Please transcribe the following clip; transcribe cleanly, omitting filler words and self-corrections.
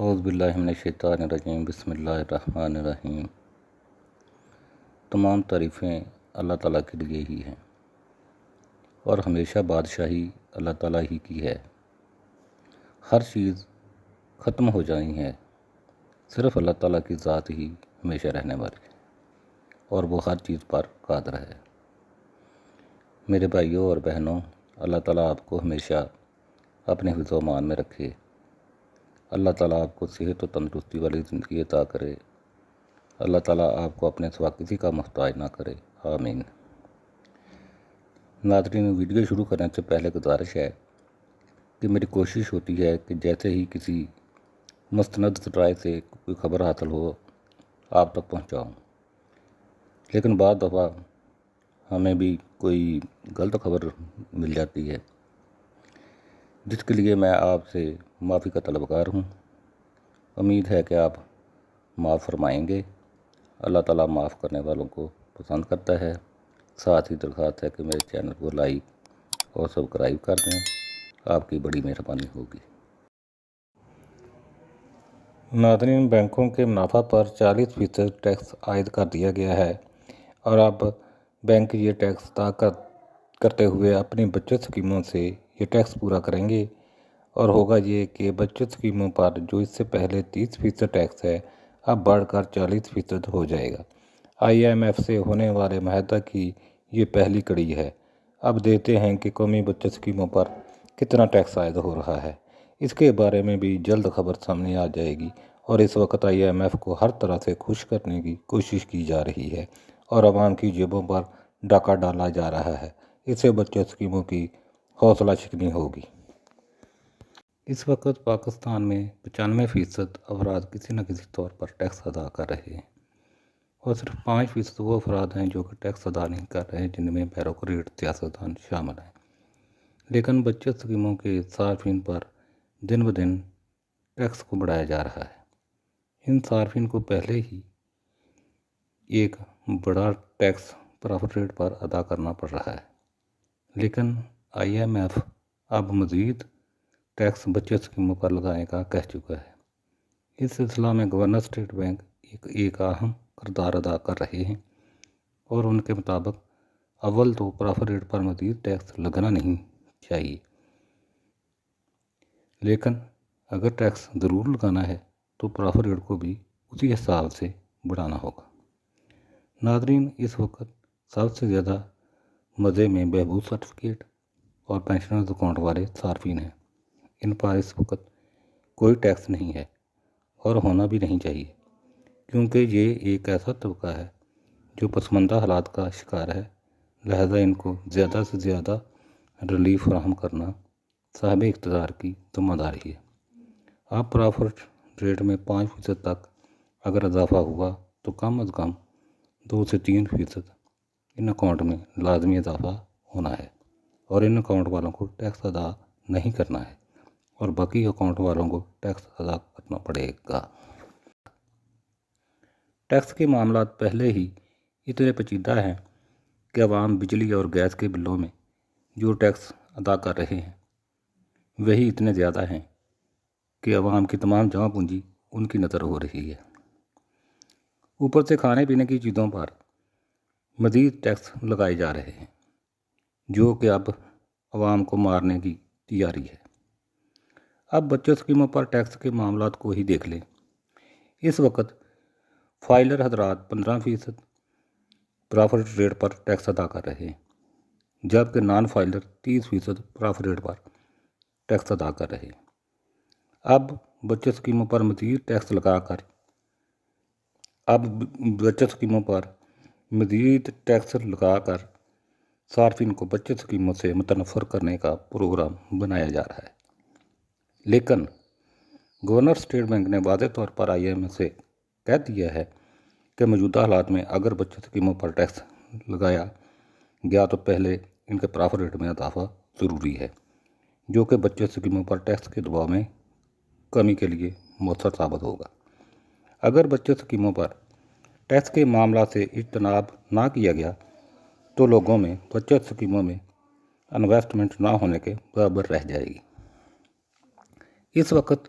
اعوذ باللہ من الشیطان الرجیم بسم اللہ الرحمن الرحیم۔ تمام تعریفیں اللہ تعالیٰ کے لیے ہی ہیں اور ہمیشہ بادشاہی اللہ تعالیٰ ہی کی ہے۔ ہر چیز ختم ہو جانی ہے، صرف اللہ تعالیٰ کی ذات ہی ہمیشہ رہنے والی ہے اور وہ ہر چیز پر قادر ہے۔ میرے بھائیوں اور بہنوں، اللہ تعالیٰ آپ کو ہمیشہ اپنے حفظ و امان میں رکھے۔ اللہ تعالیٰ آپ کو صحت و تندرستی والی زندگی عطا کرے۔ اللہ تعالیٰ آپ کو اپنے سوا کسی کا محتاج نہ کرے، آمین۔ ناظرین، ویڈیو شروع کرنے سے پہلے گزارش ہے کہ میری کوشش ہوتی ہے کہ جیسے ہی کسی مستند ذرائع سے کوئی خبر حاصل ہو آپ تک پہنچاؤں، لیکن بعض دفعہ ہمیں بھی کوئی غلط خبر مل جاتی ہے، جس کے لیے میں آپ سے معافی کا طلبگار ہوں۔ امید ہے کہ آپ معاف فرمائیں گے۔ اللہ تعالیٰ معاف کرنے والوں کو پسند کرتا ہے۔ ساتھ ہی درخواست ہے کہ میرے چینل کو لائک اور سبسکرائب کر دیں، آپ کی بڑی مہربانی ہوگی۔ ناظرین، بینکوں کے منافع پر 40% ٹیکس عائد کر دیا گیا ہے اور اب بینک یہ ٹیکس ادا کرتے ہوئے اپنی بچت اسکیموں سے یہ ٹیکس پورا کریں گے، اور ہوگا یہ کہ بچت اسکیموں پر جو اس سے پہلے 30% ٹیکس ہے اب بڑھ کر 40% ہو جائے گا۔ IMF سے ہونے والے معاہدہ کی یہ پہلی کڑی ہے۔ اب دیکھتے ہیں کہ قومی بچت اسکیموں پر کتنا ٹیکس عائد ہو رہا ہے۔ اس کے بارے میں بھی جلد خبر سامنے آ جائے گی، اور اس وقت IMF کو ہر طرح سے خوش کرنے کی کوشش کی جا رہی ہے اور عوام کی جیبوں پر ڈاکہ ڈالا جا رہا ہے۔ اس سے بچت اسکیموں کی حوصلہ شکنی ہوگی۔ اس وقت پاکستان میں 95% افراد کسی نہ کسی طور پر ٹیکس ادا کر رہے ہیں، اور صرف 5% وہ افراد ہیں جو کہ ٹیکس ادا نہیں کر رہے، جن میں بیوروکریٹ سیاستدان شامل ہیں۔ لیکن بچت اسکیموں کے صارفین پر دن بدن ٹیکس کو بڑھایا جا رہا ہے۔ ان صارفین کو پہلے ہی ایک بڑا ٹیکس پرافٹ ریٹ پر ادا کرنا پڑ رہا ہے، لیکن IMF اب مزید ٹیکس بچت اسکیموں پر لگانے کا کہہ چکا ہے۔ اس سلسلہ میں گورنر اسٹیٹ بینک ایک اہم کردار ادا کر رہے ہیں، اور ان کے مطابق اول تو پرافٹ ریٹ پر مزید ٹیکس لگنا نہیں چاہیے، لیکن اگر ٹیکس ضرور لگانا ہے تو پرافٹ ریٹ کو بھی اسی حساب سے بڑھانا ہوگا۔ ناظرین، اس وقت سب سے زیادہ مزے میں بہبود سرٹیفکیٹ اور پینشنرز اکاؤنٹ والے صارفین ہیں۔ ان پر اس وقت کوئی ٹیکس نہیں ہے اور ہونا بھی نہیں چاہیے، کیونکہ یہ ایک ایسا طبقہ ہے جو پسماندہ حالات کا شکار ہے، لہذا ان کو زیادہ سے زیادہ ریلیف فراہم کرنا صاحب اقتدار کی ذمہ داری ہے۔ اب پرافٹ ریٹ میں 5% تک اگر اضافہ ہوا تو کم از کم 2 سے 3% ان اکاؤنٹ میں لازمی اضافہ ہونا ہے، اور ان اکاؤنٹ والوں کو ٹیکس ادا نہیں کرنا ہے، اور باقی اکاؤنٹ والوں کو ٹیکس ادا کرنا پڑے گا۔ ٹیکس کے معاملات پہلے ہی اتنے پیچیدہ ہیں کہ عوام بجلی اور گیس کے بلوں میں جو ٹیکس ادا کر رہے ہیں وہی اتنے زیادہ ہیں کہ عوام کی تمام جمع پونجی ان کی نظر ہو رہی ہے۔ اوپر سے کھانے پینے کی چیزوں پر مزید ٹیکس لگائے جا رہے ہیں، جو کہ اب عوام کو مارنے کی تیاری ہے۔ اب بچت اسکیموں پر ٹیکس کے معاملات کو ہی دیکھ لیں۔ اس وقت فائلر حضرات 15% پرافٹ ریٹ پر ٹیکس ادا کر رہے ہیں، جبکہ نان فائلر 30% پرافٹ ریٹ پر ٹیکس ادا کر رہے ہیں۔ اب بچت اسکیموں پر مزید ٹیکس لگا کر صارفین کو بچت اسکیموں سے متنفر کرنے کا پروگرام بنایا جا رہا ہے، لیکن گورنر اسٹیٹ بینک نے واضح طور پر IMF سے کہہ دیا ہے کہ موجودہ حالات میں اگر بچت اسکیموں پر ٹیکس لگایا گیا تو پہلے ان کے پرافٹ ریٹ میں اضافہ ضروری ہے، جو کہ بچت اسکیموں پر ٹیکس کے دباؤ میں کمی کے لیے مؤثر ثابت ہوگا۔ اگر بچت اسکیموں پر ٹیکس کے معاملات سے اجتناب نہ کیا گیا تو لوگوں میں بچت اسکیموں میں انویسٹمنٹ نہ ہونے کے برابر رہ جائے گی۔ اس وقت